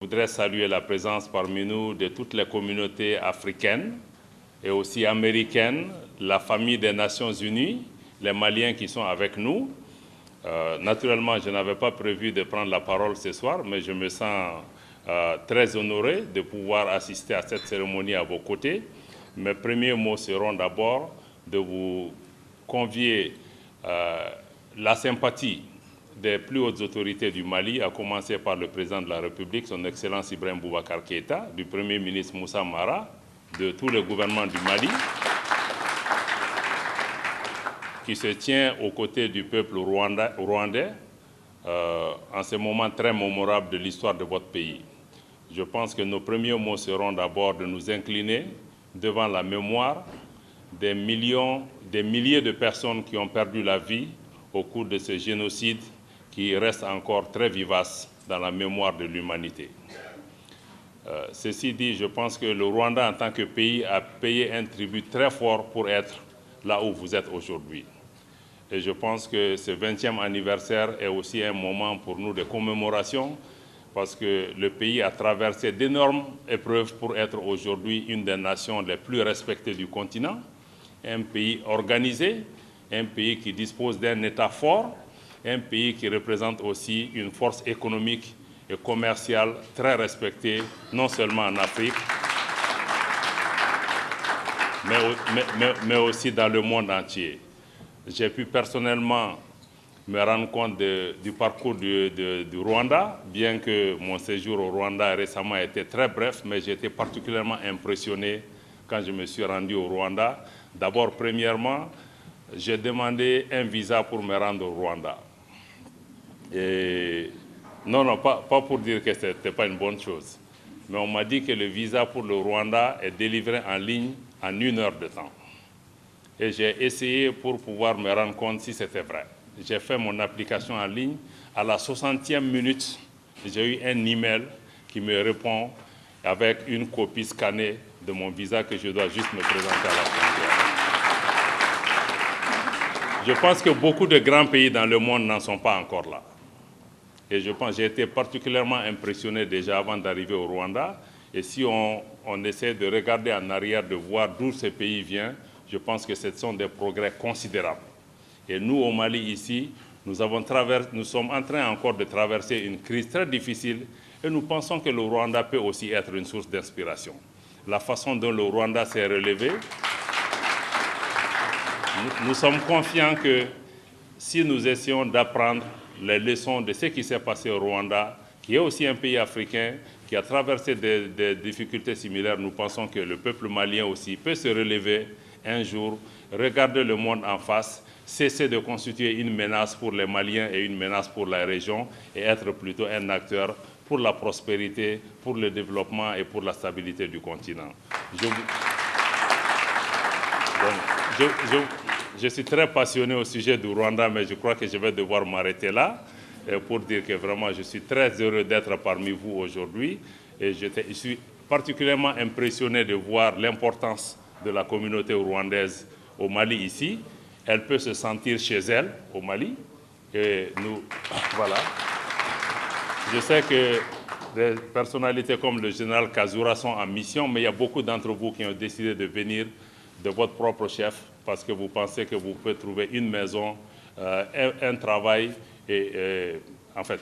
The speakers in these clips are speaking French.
Je voudrais saluer la présence parmi nous de toutes les communautés africaines et aussi américaines, la famille des Nations Unies, les Maliens qui sont avec nous. Naturellement, je n'avais pas prévu de prendre la parole ce soir, mais je me sens très honoré de pouvoir assister à cette cérémonie à vos côtés. Mes premiers mots seront d'abord de vous convier la sympathie des plus hautes autorités du Mali, à commencer par le président de la République, son Excellence Ibrahim Boubacar Keïta, du Premier ministre Moussa Mara, de tout le gouvernement du Mali, qui se tient aux côtés du peuple rwandais en ce moment très mémorable de l'histoire de votre pays. Je pense que nos premiers mots seront d'abord de nous incliner devant la mémoire des milliers de personnes qui ont perdu la vie au cours de ce génocide qui reste encore très vivace dans la mémoire de l'humanité. Ceci dit, je pense que le Rwanda, en tant que pays, a payé un tribut très fort pour être là où vous êtes aujourd'hui. Et je pense que ce 20e anniversaire est aussi un moment pour nous de commémoration, parce que le pays a traversé d'énormes épreuves pour être aujourd'hui une des nations les plus respectées du continent, un pays organisé, un pays qui dispose d'un État fort, un pays qui représente aussi une force économique et commerciale très respectée, non seulement en Afrique, mais aussi dans le monde entier. J'ai pu personnellement me rendre compte du parcours du Rwanda, bien que mon séjour au Rwanda récemment a été très bref, mais j'ai été particulièrement impressionné quand je me suis rendu au Rwanda. D'abord, premièrement, j'ai demandé un visa pour me rendre au Rwanda. Et non, pas pour dire que ce n'était pas une bonne chose, mais on m'a dit que le visa pour le Rwanda est délivré en ligne en 1 heure de temps. Et j'ai essayé pour pouvoir me rendre compte si c'était vrai. J'ai fait mon application en ligne. À la 60e minute, j'ai eu un email qui me répond avec une copie scannée de mon visa que je dois juste me présenter à la frontière. Je pense que beaucoup de grands pays dans le monde n'en sont pas encore là. Et je pense que j'ai été particulièrement impressionné déjà avant d'arriver au Rwanda. Et si on essaie de regarder en arrière, de voir d'où ce pays vient, je pense que ce sont des progrès considérables. Et nous, au Mali, ici, nous sommes en train encore de traverser une crise très difficile et nous pensons que le Rwanda peut aussi être une source d'inspiration. La façon dont le Rwanda s'est relevé, nous sommes confiants que si nous essayons d'apprendre les leçons de ce qui s'est passé au Rwanda, qui est aussi un pays africain, qui a traversé des difficultés similaires, nous pensons que le peuple malien aussi peut se relever un jour, regarder le monde en face, cesser de constituer une menace pour les Maliens et une menace pour la région et être plutôt un acteur pour la prospérité, pour le développement et pour la stabilité du continent. Je suis très passionné au sujet du Rwanda, mais je crois que je vais devoir m'arrêter là pour dire que vraiment je suis très heureux d'être parmi vous aujourd'hui. Et je suis particulièrement impressionné de voir l'importance de la communauté rwandaise au Mali ici. Elle peut se sentir chez elle au Mali. Et nous, voilà. Je sais que des personnalités comme le général Kazura sont en mission, mais il y a beaucoup d'entre vous qui ont décidé de venir de votre propre chef parce que vous pensez que vous pouvez trouver une maison, un travail et en fait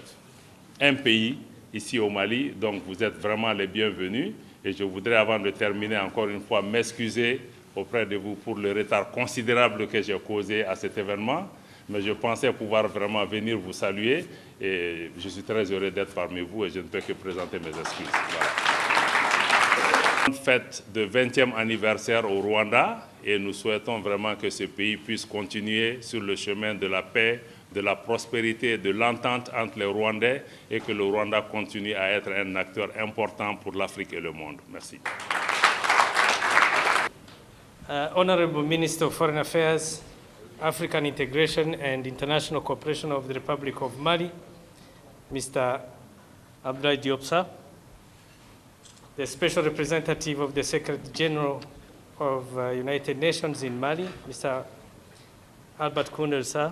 un pays ici au Mali. Donc vous êtes vraiment les bienvenus et je voudrais avant de terminer encore une fois m'excuser auprès de vous pour le retard considérable que j'ai causé à cet événement. Mais je pensais pouvoir vraiment venir vous saluer et je suis très heureux d'être parmi vous et je ne peux que présenter mes excuses. Voilà. Fête de 20e anniversaire au Rwanda et nous souhaitons vraiment que ce pays puisse continuer sur le chemin de la paix, de la prospérité, de l'entente entre les Rwandais et que le Rwanda continue à être un acteur important pour l'Afrique et le monde. Merci. Honorable Minister of Foreign Affairs, African Integration and International Cooperation of the Republic of Mali, Mr. Abdoulaye Diop Sarr, the Special Representative of the Secretary General of United Nations in Mali, Mr. Albert Koundé Sarr,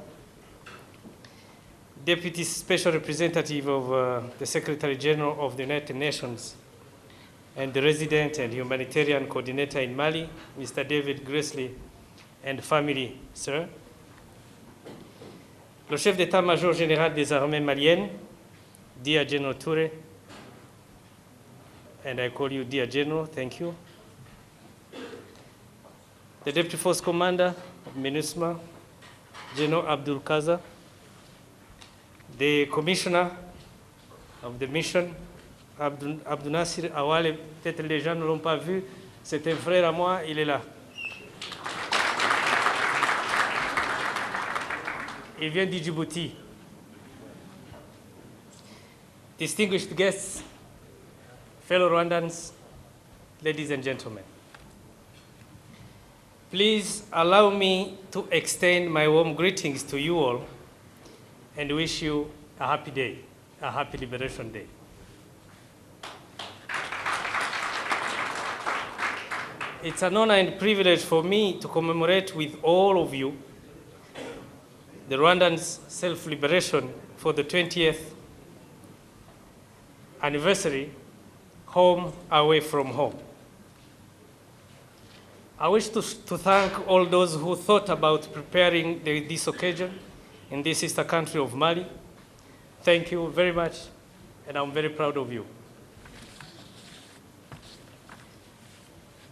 Deputy Special Representative of the Secretary General of the United Nations and the Resident and Humanitarian Coordinator in Mali, Mr. David Gressly, and family, sir. Le chef d'état-major général des armées maliennes, dear General Touré, and I call you dear General, thank you. The Deputy Force Commander of MINUSMA, General Abdul Kaza, the Commissioner of the Mission, Abdou Nasser Awale, peut-être les gens ne l'ont pas vu, c'est un frère à moi, il est là. Il vient du Djibouti. Distinguished guests, fellow Rwandans, ladies and gentlemen. Please allow me to extend my warm greetings to you all and wish you a happy day, a happy Liberation Day. It's an honor and privilege for me to commemorate with all of you the Rwandans' self-liberation for the 20th anniversary, Home Away from Home. I wish to thank all those who thought about preparing this occasion in this sister country of Mali. Thank you very much, and I'm very proud of you.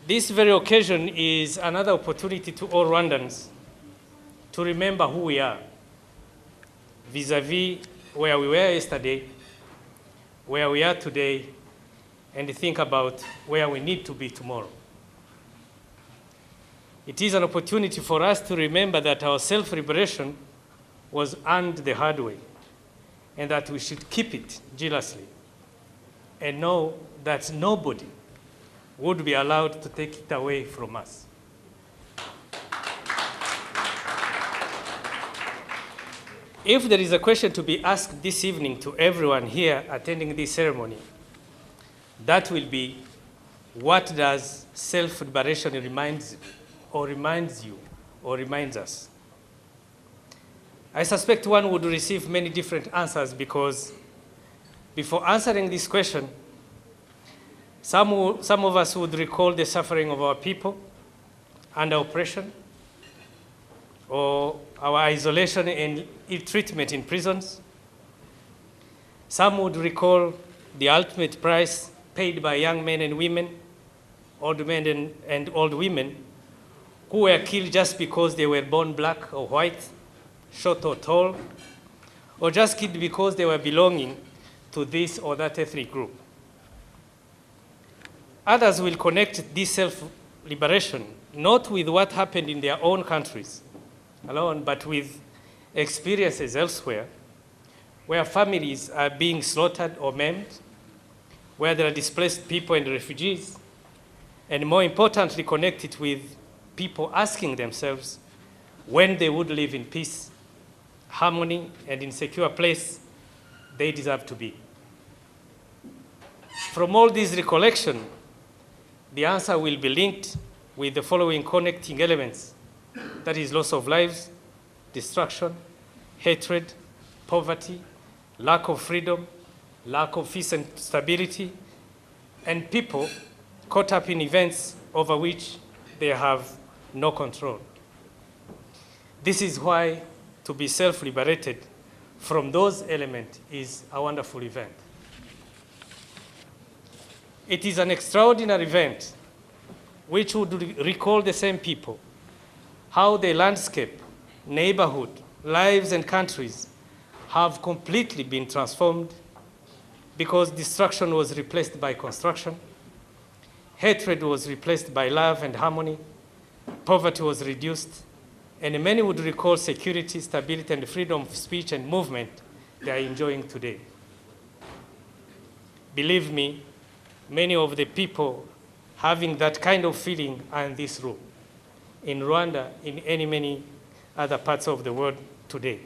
This very occasion is another opportunity to all Rwandans to remember who we are, vis-à-vis where we were yesterday, where we are today, and think about where we need to be tomorrow. It is an opportunity for us to remember that our self-liberation was earned the hard way, and that we should keep it jealously, and know that nobody would be allowed to take it away from us. If there is a question to be asked this evening to everyone here attending this ceremony, that will be, what does self-liberation reminds you or reminds us? I suspect one would receive many different answers, because before answering this question, some of us would recall the suffering of our people under oppression, or our isolation and ill treatment in prisons. Some would recall the ultimate price paid by young men and women, old men and old women, who were killed just because they were born black or white, short or tall, or just killed because they were belonging to this or that ethnic group. Others will connect this self-liberation not with what happened in their own countries alone, but with experiences elsewhere, where families are being slaughtered or maimed, where there are displaced people and refugees, and more importantly, connected with people asking themselves when they would live in peace, harmony, and in secure place they deserve to be. From all these recollections, the answer will be linked with the following connecting elements: that is, loss of lives, destruction, hatred, poverty, lack of freedom, lack of peace and stability, and people caught up in events over which they have no control. This is why to be self-liberated from those elements is a wonderful event. It is an extraordinary event which would recall the same people, how the landscape, neighborhood, lives, and countries have completely been transformed because destruction was replaced by construction, hatred was replaced by love and harmony, poverty was reduced, and many would recall security, stability, and freedom of speech and movement they are enjoying today. Believe me, many of the people having that kind of feeling are in this room, in Rwanda, in many other parts of the world today.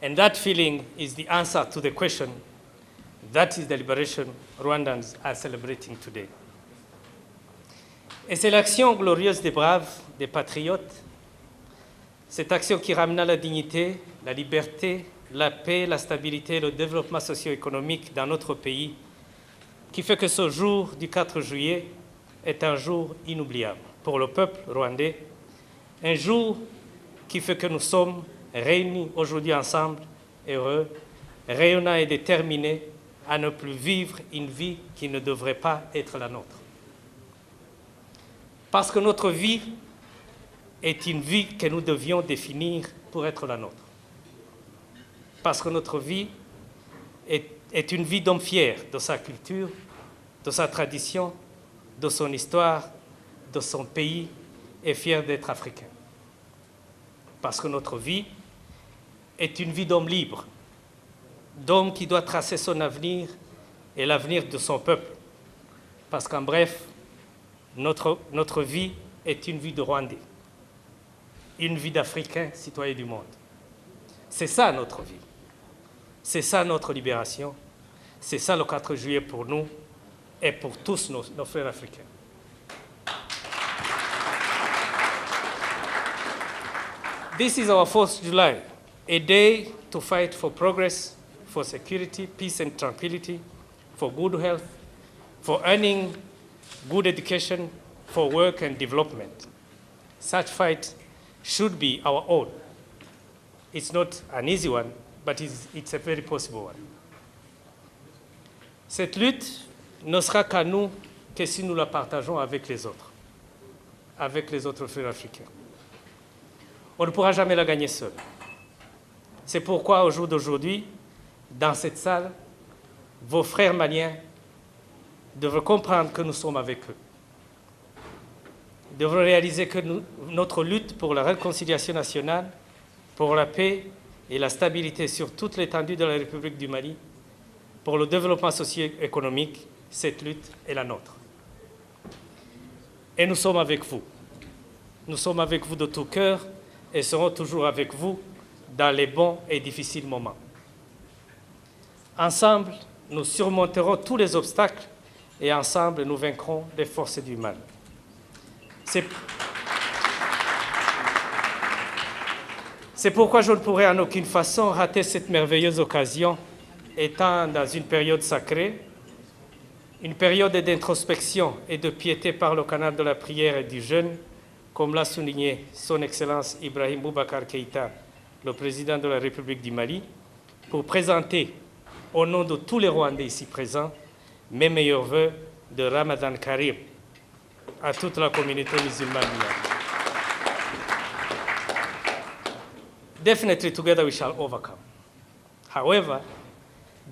And that feeling is the answer to the question, that is the liberation Rwandans are celebrating today. Et c'est l'action glorieuse des braves, des patriotes, cette action qui ramena la dignité, la liberté, la paix, la stabilité et le développement socio-économique dans notre pays, qui fait que ce jour du 4 juillet est un jour inoubliable pour le peuple rwandais, un jour qui fait que nous sommes réunis aujourd'hui ensemble, heureux, rayonnants et déterminés à ne plus vivre une vie qui ne devrait pas être la nôtre. Parce que notre vie est une vie que nous devions définir pour être la nôtre. Parce que notre vie est une vie d'homme fier de sa culture, de sa tradition, de son histoire, de son pays, et fier d'être africain. Parce que notre vie est une vie d'homme libre, d'homme qui doit tracer son avenir et l'avenir de son peuple. Parce qu'en bref, notre vie est une vie de Rwandais, une vie d'Africain, citoyen du monde. C'est ça notre vie. C'est ça notre libération. C'est ça le 4 juillet pour nous et pour tous nos frères africains. This is our 4th July, a day to fight for progress, for security, peace and tranquility, for good health, for earning good education, for work and development. Such fight should be our own. It's not an easy one, but it's a very possible one. Cette lutte ne sera qu'à nous que si nous la partageons avec les autres frères africains. On ne pourra jamais la gagner seul. C'est pourquoi, au jour d'aujourd'hui, dans cette salle, vos frères maliens devraient comprendre que nous sommes avec eux. Ils devraient réaliser que notre lutte pour la réconciliation nationale, pour la paix et la stabilité sur toute l'étendue de la République du Mali, pour le développement socio-économique, cette lutte est la nôtre. Et nous sommes avec vous. Nous sommes avec vous de tout cœur et serons toujours avec vous dans les bons et difficiles moments. Ensemble, nous surmonterons tous les obstacles et ensemble, nous vaincrons les forces du mal. C'est pourquoi je ne pourrais en aucune façon rater cette merveilleuse occasion, étant dans une période sacrée, une période d'introspection et de piété par le canal de la prière et du jeûne, comme l'a souligné son Excellence Ibrahim Boubacar Keïta, le président de la République du Mali, pour présenter, au nom de tous les Rwandais ici présents, mes meilleurs vœux de Ramadan Karim à toute la communauté musulmane. Definitely, together we shall overcome. However,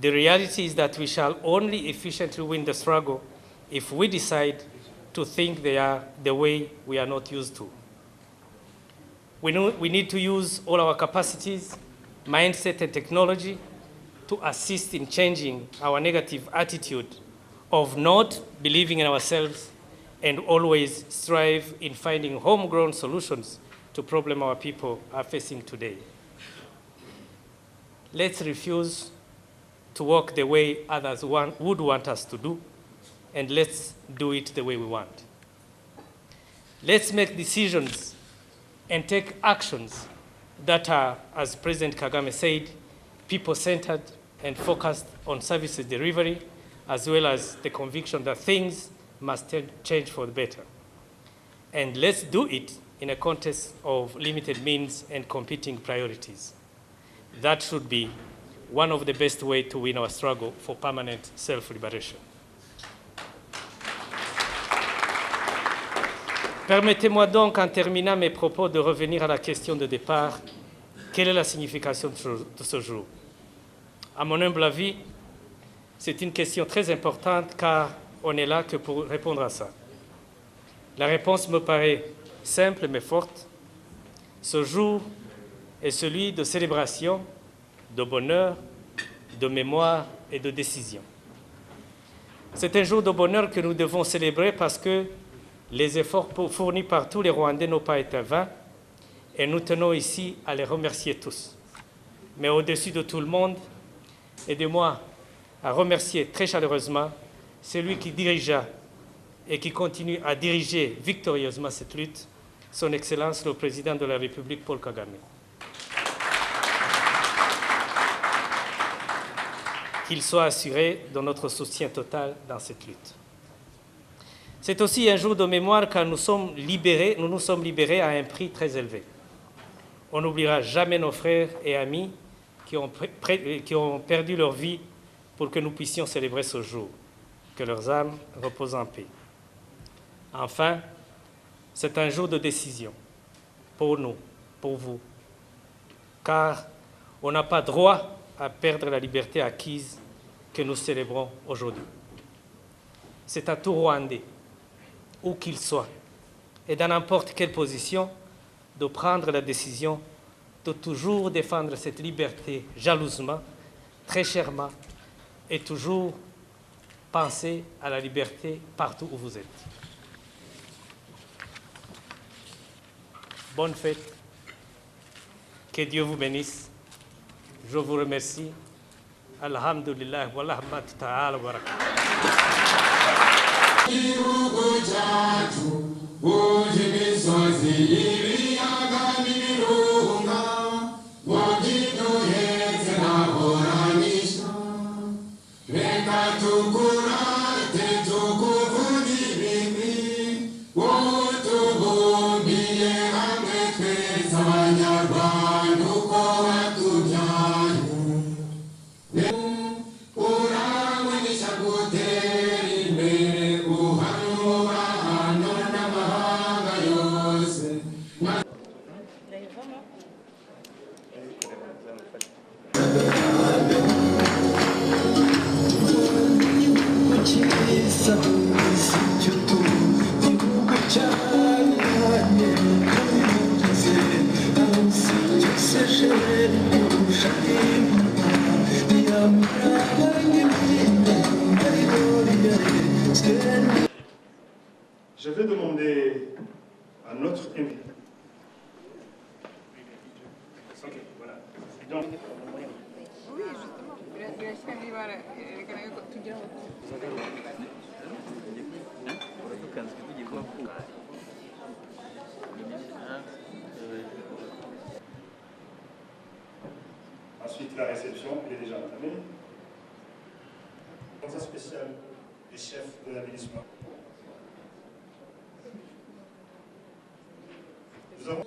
the reality is that we shall only efficiently win the struggle if we decide to think they are the way we are not used to. We need to use all our capacities, mindset, and technology to assist in changing our negative attitude of not believing in ourselves and always strive in finding homegrown solutions to problems our people are facing today. Let's refuse to walk the way others would want us to do, and let's do it the way we want. Let's make decisions and take actions that are, as President Kagame said, people-centered and focused on services delivery, as well as the conviction that things must change for the better. And let's do it in a context of limited means and competing priorities. That should be one of the best ways to win our struggle for permanent self-liberation. Permettez-moi donc, en terminant mes propos, de revenir à la question de départ. Quelle est la signification de ce jour? À mon humble avis, c'est une question très importante car on est là que pour répondre à ça. La réponse me paraît simple mais forte. Ce jour est celui de célébration, de bonheur, de mémoire et de décision. C'est un jour de bonheur que nous devons célébrer parce que les efforts fournis par tous les Rwandais n'ont pas été vains et nous tenons ici à les remercier tous. Mais au-dessus de tout le monde, aidez-moi à remercier très chaleureusement celui qui dirigea et qui continue à diriger victorieusement cette lutte, son Excellence le Président de la République, Paul Kagame. qu'ils soient assurés de notre soutien total dans cette lutte. C'est aussi un jour de mémoire car nous nous sommes libérés à un prix très élevé. On n'oubliera jamais nos frères et amis qui ont perdu leur vie pour que nous puissions célébrer ce jour. Que leurs âmes reposent en paix. Enfin, c'est un jour de décision pour nous, pour vous, car on n'a pas droit à perdre la liberté acquise que nous célébrons aujourd'hui. C'est à tout Rwandais, où qu'il soit, et dans n'importe quelle position, de prendre la décision de toujours défendre cette liberté jalousement, très chèrement, et toujours penser à la liberté partout où vous êtes. Bonne fête. Que Dieu vous bénisse. Je vous remercie. Alhamdulillah. Wallah ta'ala wa Je vais demander à notre invité. Ok, voilà. Donc, oui, justement. Grazie a arrivare ensuite, la réception est déjà entamée. Conseil spécial des chefs de l'aménagement. Nous avons...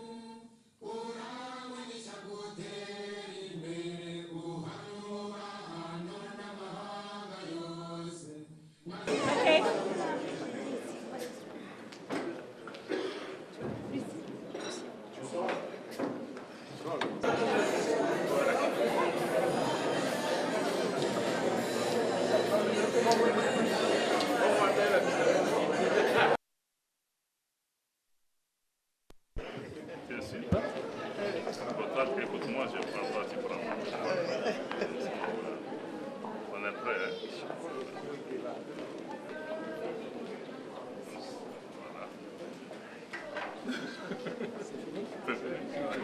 Écoute-moi, je prends pas, tu prends. On est prêt, hein?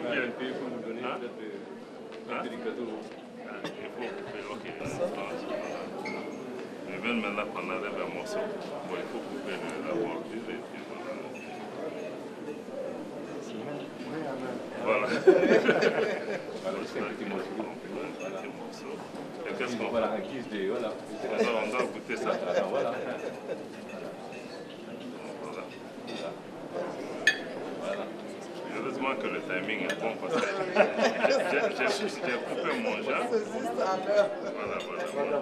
Voilà. Il faut nous donner ok. Je viens maintenant qu'on enlève un morceau. Bon, il faut couper la bordure et puis voilà. Voilà. Et qu'est-ce qu'on fait? Voilà, on doit goûter ça. Voilà. Heureusement que le timing est bon parce que j'ai coupé mon genre. Voilà.